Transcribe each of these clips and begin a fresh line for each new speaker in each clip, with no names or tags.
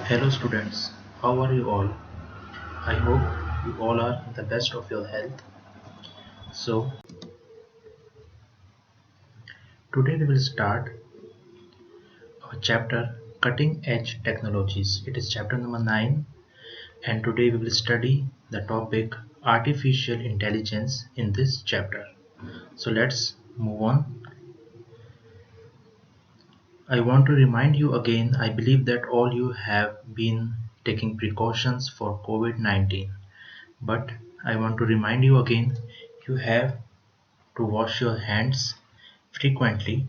Hello students, how are you all? I hope you all are in the best of your health. So today we will start our chapter Cutting Edge Technologies. It is chapter number 9 and today we will study the topic Artificial Intelligence in this chapter. So let's move on. I want to remind you again, I believe that all you have been taking precautions for COVID-19. But I want to remind you again, you have to wash your hands frequently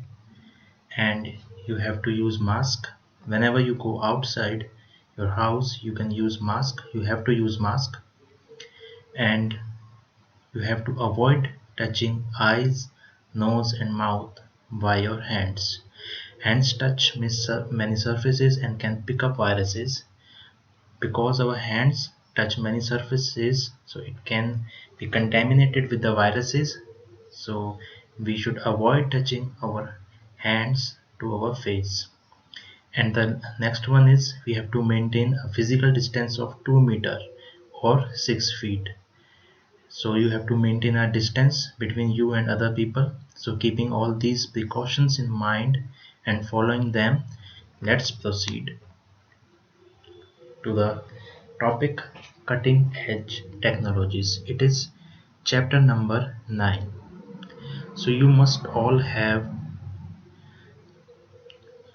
and you have to use mask whenever you go outside your house. You can use mask, you have to use mask, and you have to avoid touching eyes, nose and mouth by your hands touch many surfaces and can pick up viruses. Because our hands touch many surfaces, so it can be contaminated with the viruses. So we should avoid touching our hands to our face. And the next one is we have to maintain a physical distance of 2 meter or 6 feet. So you have to maintain a distance between you and other people. So keeping all these precautions in mind and following them, let's proceed to the topic Cutting Edge Technologies. It is chapter number 9. So you must all have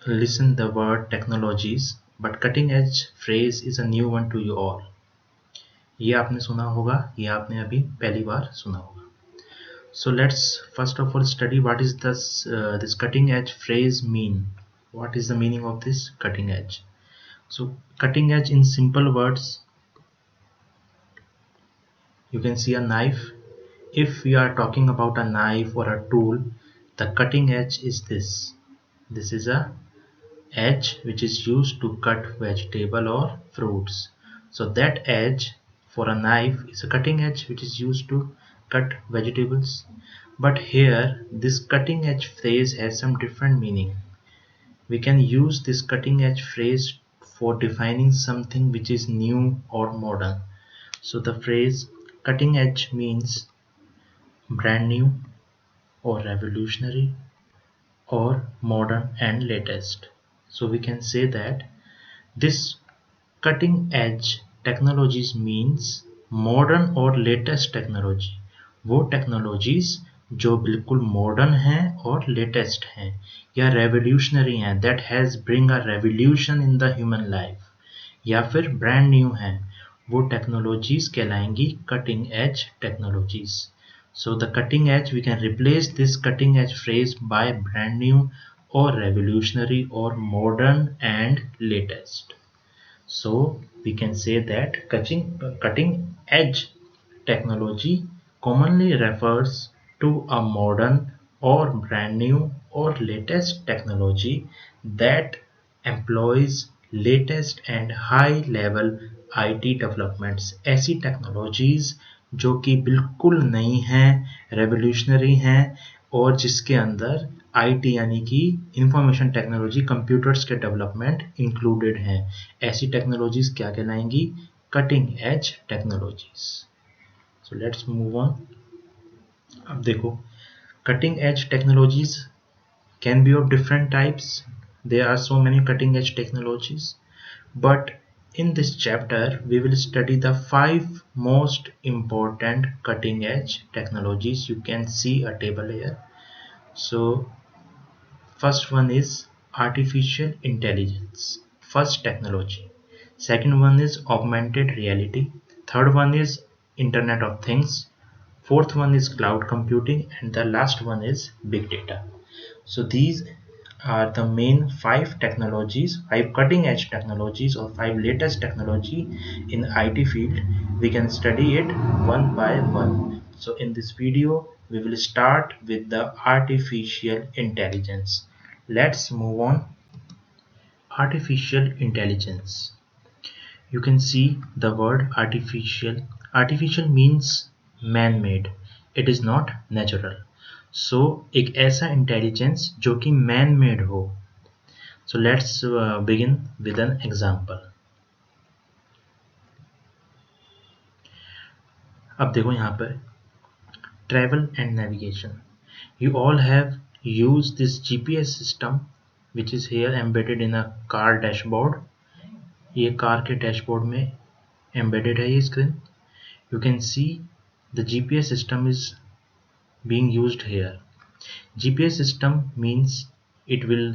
listened the word technologies, but cutting edge phrase is a new one to you all. ये आपने सुना होगा, ये आपने अभी पहली बार सुना होगा. So let's first of all study what is this cutting edge phrase mean. What is the meaning of this cutting edge? So cutting edge in simple words, you can see a knife. If we are talking about a knife or a tool, the cutting edge is this. This is a edge which is used to cut vegetable or fruits. So that edge for a knife is a cutting edge which is used to cut vegetables. But here this cutting edge phrase has some different meaning. We can use this cutting edge phrase for defining something which is new or modern. So the phrase cutting edge means brand new or revolutionary or modern and latest. So we can say that this cutting edge technologies means modern और latest technology, वो technologies जो बिल्कुल modern हैं और latest हैं या revolutionary हैं, that has bring a revolution in the human life, या फिर ब्रांड न्यू हैं, वो टेक्नोलॉजीज कहलाएंगी cutting edge technologies. So the cutting edge, we can replace this cutting edge phrase by brand new or revolutionary or modern and latest. So we can say that cutting edge technology commonly refers to a modern or brand new or latest technology that employs latest and high level IT developments. ऐसी technologies जो कि बिल्कुल नई हैं, revolutionary हैं और जिसके अंदर आईटी यानी कि इंफॉर्मेशन टेक्नोलॉजी, कंप्यूटर्स के डेवलपमेंट इंक्लूडेड हैं. ऐसी टेक्नोलॉजीज क्या कहलाएंगी? Cutting edge technologies. So let's move on. अब देखो, cutting edge technologies can be of different types. There are so many cutting edge technologies, but in this chapter we will study the 5 most important cutting edge technologies. You can see a table here. So first one is artificial intelligence, first technology. Second one is augmented reality. Third one is internet of things. Fourth one is cloud computing, and the last one is big data. So these are the main 5 technologies, 5 cutting edge technologies or 5 latest technology in IT field. We can study it one by one. So in this video we will start with the artificial intelligence. Let's move on. Artificial intelligence. You can see the word artificial. Artificial means man-made. It is not natural. So एक ऐसा intelligence जो कि man made हो. So let's begin with an example. अब देखो यहाँ पर travel and navigation. You all have used this GPS system which is here embedded in a car dashboard. ये कार के डैशबोर्ड में embedded है ये screen. You can see the GPS system is being used here. GPS system means it will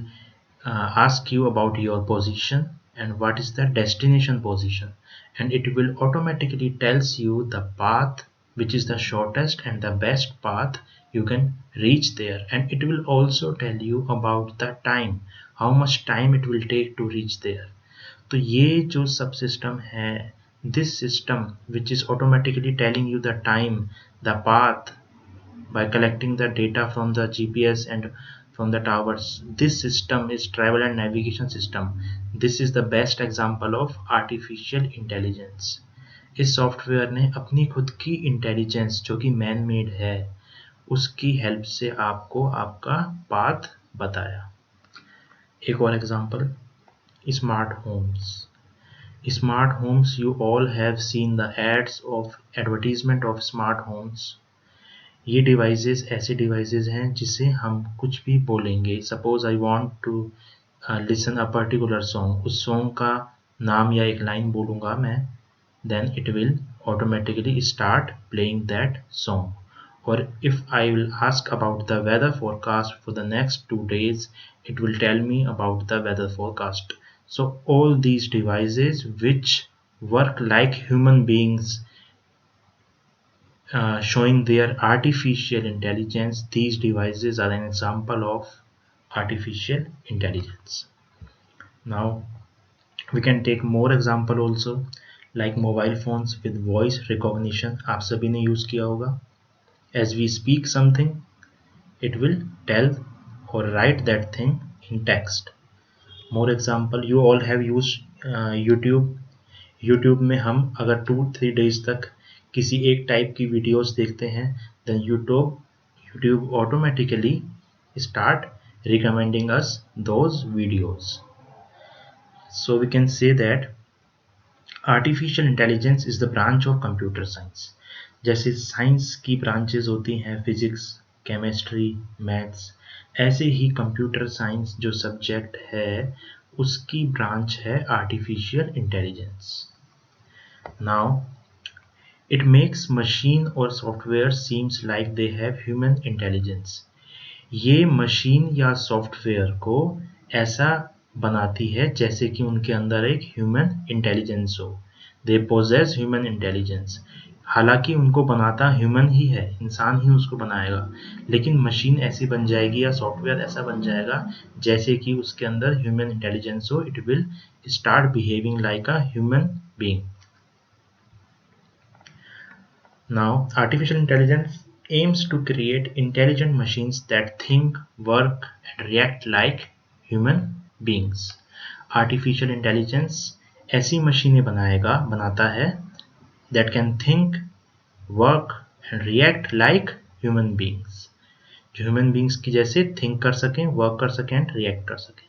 ask you about your position and what is the destination position, and it will automatically tells you the path which is the shortest and the best path you can reach there, and it will also tell you about the time, how much time it will take to reach there. तो ये जो सब system है, this system which is automatically telling you the time, the path, by collecting the data from the GPS and from the towers. This system is travel and navigation system. This is the best example of artificial intelligence. इस software ने अपनी खुद की intelligence जो कि man made है उसकी help से आपको आपका पाथ बताया। एक और example, smart homes. Smart homes, you all have seen the ads of advertisement of smart homes. ये डिवाइसेस ऐसे डिवाइसेस हैं जिसे हम कुछ भी बोलेंगे. Suppose I want to listen a particular song, उस सॉन्ग का नाम या एक लाइन बोलूँगा मैं, then it will automatically start playing that song. Or if I will ask about the weather forecast for the next 2 days, it will tell me about the weather forecast. So all these devices which work like human beings, showing their artificial intelligence, these devices are an example of artificial intelligence. Now we can take more example also, like mobile phones with voice recognition. आप सभी ने use किया होगा. As we speak something, it will tell or write that thing in text. More example, you all have used YouTube. YouTube में हम अगर 2-3 days तक किसी एक टाइप की वीडियोस देखते हैं, then YouTube automatically start recommending us those videos. So we can say that artificial intelligence is the branch of computer science. जैसे साइंस की ब्रांचेस होती हैं, फिजिक्स, केमिस्ट्री, मैथ्स, ऐसे ही कंप्यूटर साइंस जो सब्जेक्ट है उसकी ब्रांच है artificial intelligence. Now it makes machine और software seems like they have human intelligence. ये मशीन या सॉफ्टवेयर को ऐसा बनाती है जैसे कि उनके अंदर एक ह्यूमन इंटेलिजेंस हो. They possess human intelligence. हालांकि उनको बनाता ह्यूमन ही है, इंसान ही उसको बनाएगा, लेकिन मशीन ऐसी बन जाएगी या सॉफ्टवेयर ऐसा बन जाएगा जैसे कि उसके अंदर ह्यूमन इंटेलिजेंस हो. It will start behaving like a human being. Now artificial intelligence aims to create intelligent machines that think, work and react like human beings. Artificial intelligence ऐसी मशीनें बनाता है that can think, work and react like human beings. जो human beings की जैसे think कर सकें, work कर सकें and react कर सकें.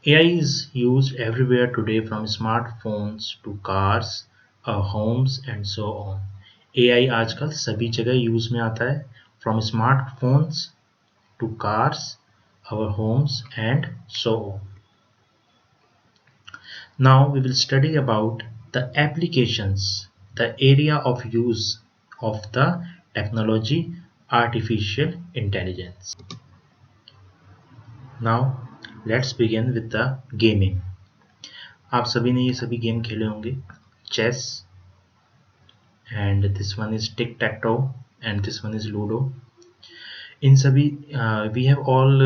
AI is used everywhere today, from smartphones to cars, homes and so on. AI आजकल सभी जगह यूज में आता है, from smartphones to cars, our homes and so on. Now we will study about the applications, the area of use of the technology artificial intelligence. Now let's begin with the gaming. आप सभी ने ये सभी game खेले होंगे, chess, and this one is tic-tac-toe and this one is ludo. In सभी we have all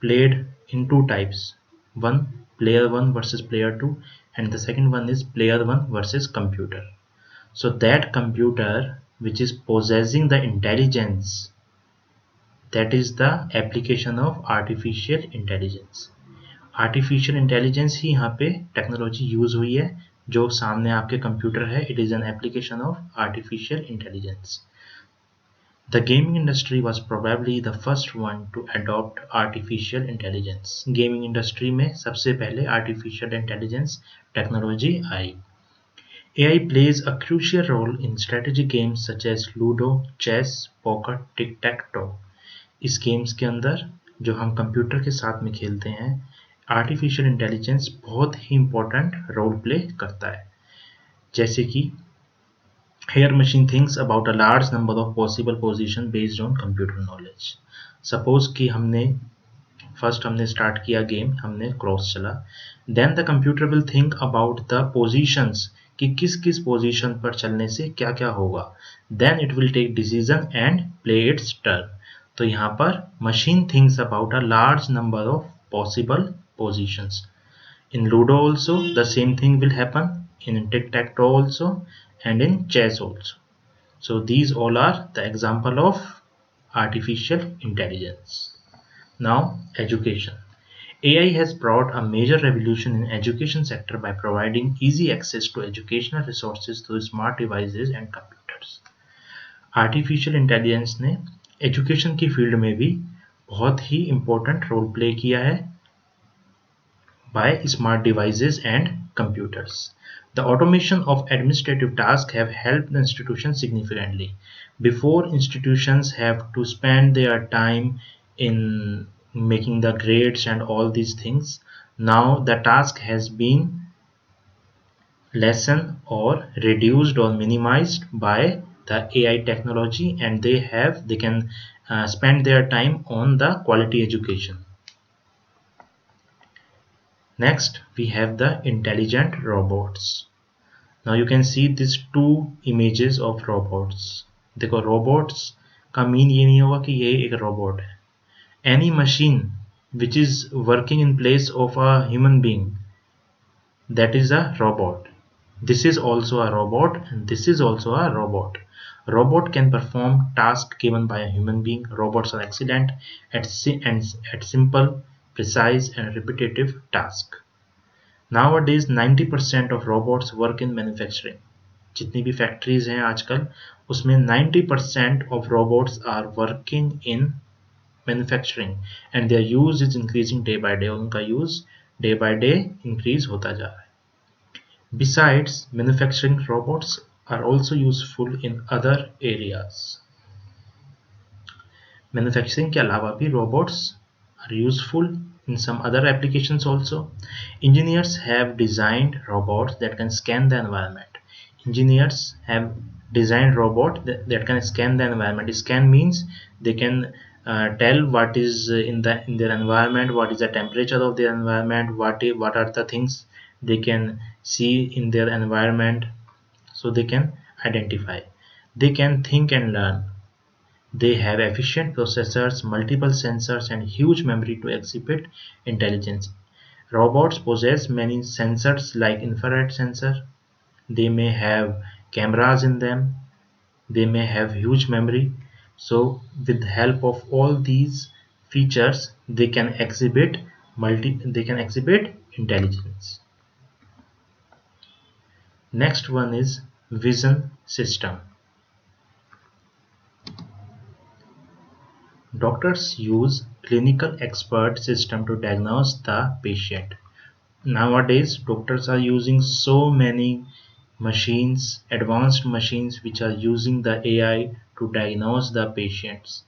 played in two types, one player 1 versus player 2 and the second one is player 1 versus computer. So that computer which is possessing the intelligence, that is the application of artificial intelligence. Artificial intelligence ही यहाँ पे technology use हुई है, जो सामने आपके computer है. It is an application of artificial intelligence. The gaming industry was probably the first one two adopt artificial intelligence. Gaming industry में सबसे पहले artificial intelligence technology I. AI plays a crucial role in strategy games such as Ludo, chess, poker, tic-tac-toe। इस games के अंदर जो हम computer के साथ में खेलते हैं, आर्टिफिशियल इंटेलिजेंस बहुत ही इम्पोर्टेंट रोल प्ले करता है। जैसे कि here machine thinks about a large number of possible position based on computer knowledge। Suppose कि हमने स्टार्ट किया गेम, हमने क्रॉस चला, then the computer will think about the positions कि किस किस पोजीशन पर चलने से क्या क्या होगा, then it will take decision and play its turn. तो यहाँ पर machine thinks about a large number of possible positions. In Ludo also the same thing will happen, in tic-tac-toe also, and in chess also. So these all are the example of artificial intelligence. Now education. AI has brought a major revolution in education sector by providing easy access to educational resources through smart devices and computers। Artificial intelligence ने education की field में भी बहुत ही important role play किया है by smart devices and computers। The automation of administrative tasks have helped the institutions significantly। Before, institutions have to spend their time in making the grades and all these things. Now the task has been lessened or reduced or minimized by the AI technology, and they can spend their time on the quality education। Next, we have the intelligent robots। Now you can see these two images of robots। देखो robots का mean ये नहीं होगा कि ये एक robot है। Any machine which is working in place of a human being, that is a robot। This is also a robot and this is also a robot। Robot can perform tasks given by a human being। Robots are excellent at simple, precise and repetitive tasks। Nowadays 90% of robots work in manufacturing। जितनी भी factories हैं आजकल, उसमें 90% of robots are working in manufacturing and their use is increasing day by day। उनका use day by day increase होता जा रहा है। Besides, manufacturing robots are also useful in other areas। Manufacturing के अलावा भी robots are useful in some other applications also। Engineers have designed robots that can scan the environment। Engineers have designed robots that can scan the environment। Scan means they can tell what is in their environment, what is the temperature of their environment, what are the things they can see in their environment, so they can identify। They can think and learn। They have efficient processors, multiple sensors, and huge memory to exhibit intelligence। Robots possess many sensors like infrared sensor. They may have cameras in them. They may have huge memory. So, with the help of all these features, they can exhibit intelligence। Next one is vision system। Doctors use clinical expert system to diagnose the patient। Nowadays, doctors are using so many machines, advanced machines, which are using the AI to diagnose the patients।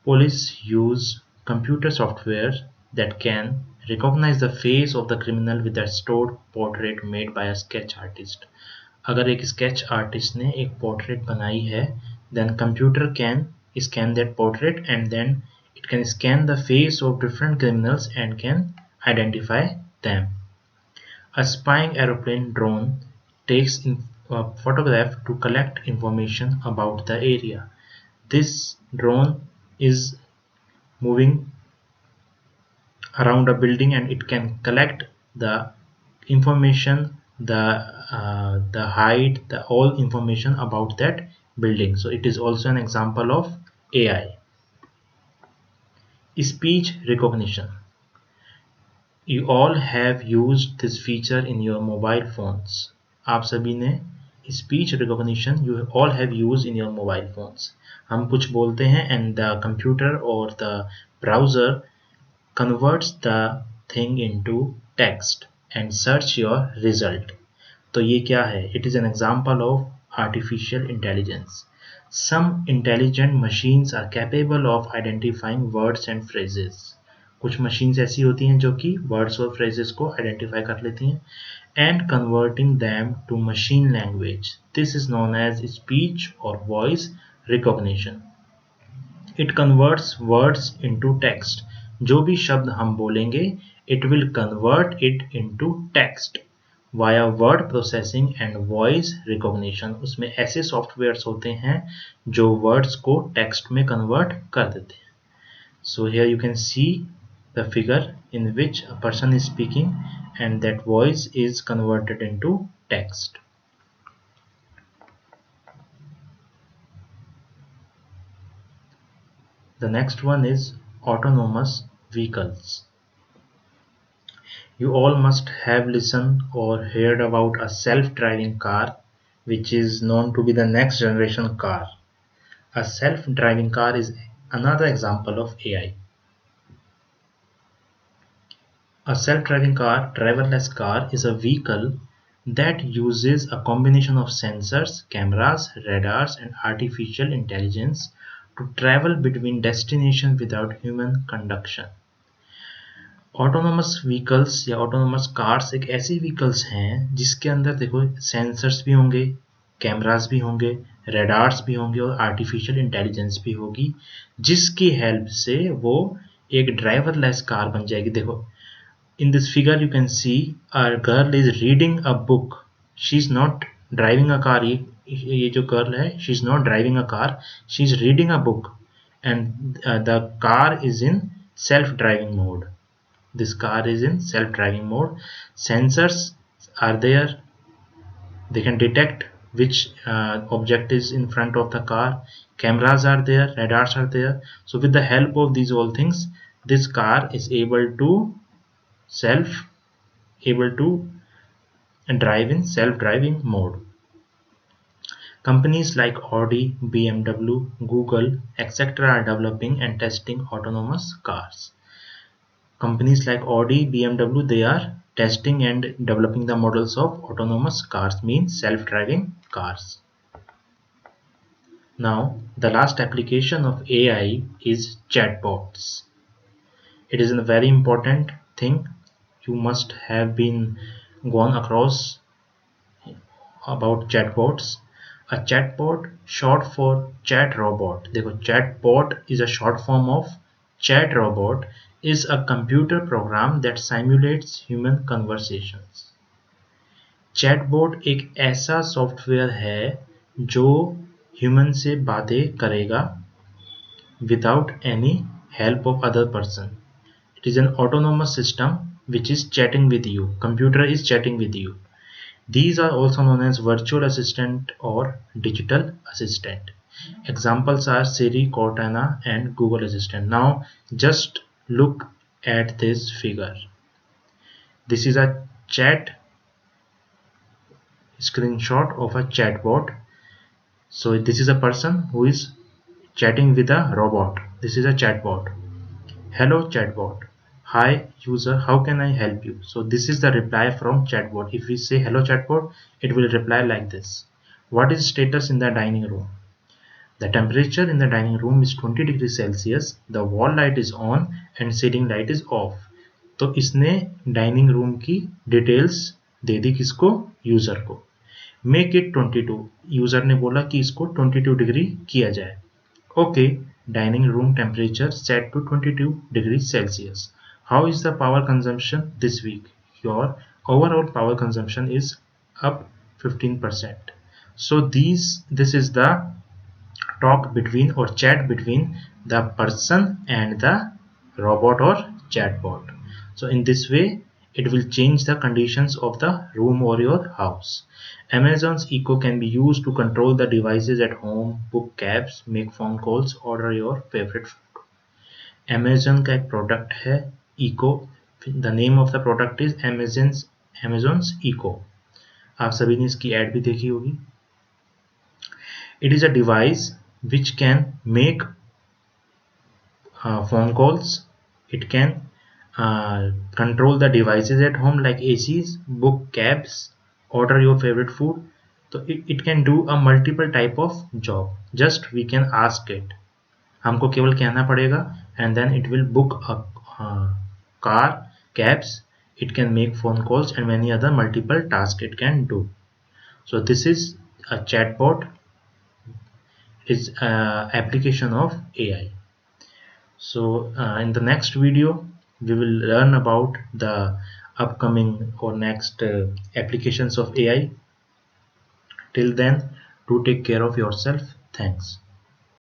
Police use computer software that can recognize the face of the criminal with a stored portrait made by a sketch artist। अगर एक sketch artist ने एक portrait बनाई है, then computer can scan that portrait and then it can scan the face of different criminals and can identify them। A spying aeroplane drone takes a photograph to collect information about the area। This drone is moving around a building and it can collect the information, the height, all information about that building। So it is also an example of AI। Speech recognition। You all have used this feature in your mobile phones। आप सभी ने speech recognition you all have used in your mobile phones। हम कुछ बोलते हैं and the computer or the browser converts the thing into text and search your result। तो ये क्या है? It is an example of artificial intelligence. Some intelligent machines are capable of identifying words and phrases. कुछ machines ऐसी होती हैं जो कि वर्ड्स और फ्रेजेस को आइडेंटिफाई कर लेती हैं and converting them to machine language. This is known as speech or voice recognition. It converts words into text. जो भी शब्द हम बोलेंगे it will convert it into text via word processing and voice recognition. उसमें ऐसे softwares होते हैं जो वर्ड्स को टेक्स्ट में कन्वर्ट कर देते हैं. So here you can see the figure in which a person is speaking and that voice is converted into text. The next one is autonomous vehicles. You all must have listened or heard about a self-driving car, which is known to be the next generation car. A self-driving car is another example of AI. A self-driving car, driverless car, is a vehicle that uses a combination of sensors, cameras, radars, and artificial intelligence to travel between destinations without human conduction. Autonomous vehicles या autonomous cars एक ऐसी vehicles हैं जिसके अंदर देखो sensors भी होंगे, cameras भी होंगे, रेडार्स भी होंगे और आर्टिफिशियल इंटेलिजेंस भी होगी, जिसकी हेल्प से वो एक ड्राइवरलेस कार बन जाएगी. देखो, in this figure you can see a girl is reading a book. She's not driving a car. ये जो girl है, she's not driving a car, she's reading a book and the car is in self-driving mode. This car is in self-driving mode. Sensors are there, they can detect which object is in front of the car. Cameras are there, radars are there. So with the help of these all things, this car is able to drive in self-driving mode. Companies like Audi, BMW, Google, etc. are developing and testing autonomous cars. Companies like Audi, BMW, they are testing and developing the models of autonomous cars, means self-driving cars. Now, the last application of AI is chatbots. It is a very important thing. You must have been gone across about chatbots. A chatbot, short for chat robot. देखो, chatbot is a short form of chat robot, is a computer program that simulates human conversations. Chatbot एक ऐसा software है जो human से बातें करेगा without any help of other person. It is an autonomous system which is chatting with you. Computer is chatting with you. These are also known as virtual assistant or digital assistant. Examples are Siri, Cortana, and Google Assistant. Now, just look at this figure. This is a chat screenshot of a chatbot. So this is a person who is chatting with a robot. This is a chatbot. Hello chatbot. Hi user, how can I help you? So this is the reply from chatbot. If we say hello chatbot, it will reply like this. What is status in the dining room? The temperature in the dining room is 20 degrees Celsius. The wall light is on and ceiling light is off. तो इसने dining room की details दे दी किसको? User को. Make it 22. User ने बोला कि इसको 22 degree किया जाए. Okay, dining room temperature set to 22 degrees Celsius. How is the power consumption this week? Your overall power consumption is up 15%. So this is the talk between or chat between the person and the robot or chatbot. So in this way it will change the conditions of the room or your house. Amazon's Echo can be used to control the devices at home, book cabs, make phone calls, order your favorite food. Amazon का एक product है Echo. The name of the product is Amazon's Echo. आप सभी ने इसकी ad भी देखी होगी. It is a device which can make phone calls. It can control the devices at home like ACs, book cabs, order your favorite food. So it can do a multiple type of job. Just we can ask it, हमको केवल कहना पड़ेगा, and then it will book a car, cabs. It can make phone calls and many other multiple tasks it can do. So this is a chatbot. Is application of AI. So in the next video we will learn about the upcoming or next applications of AI. Till then, do take care of yourself. Thanks.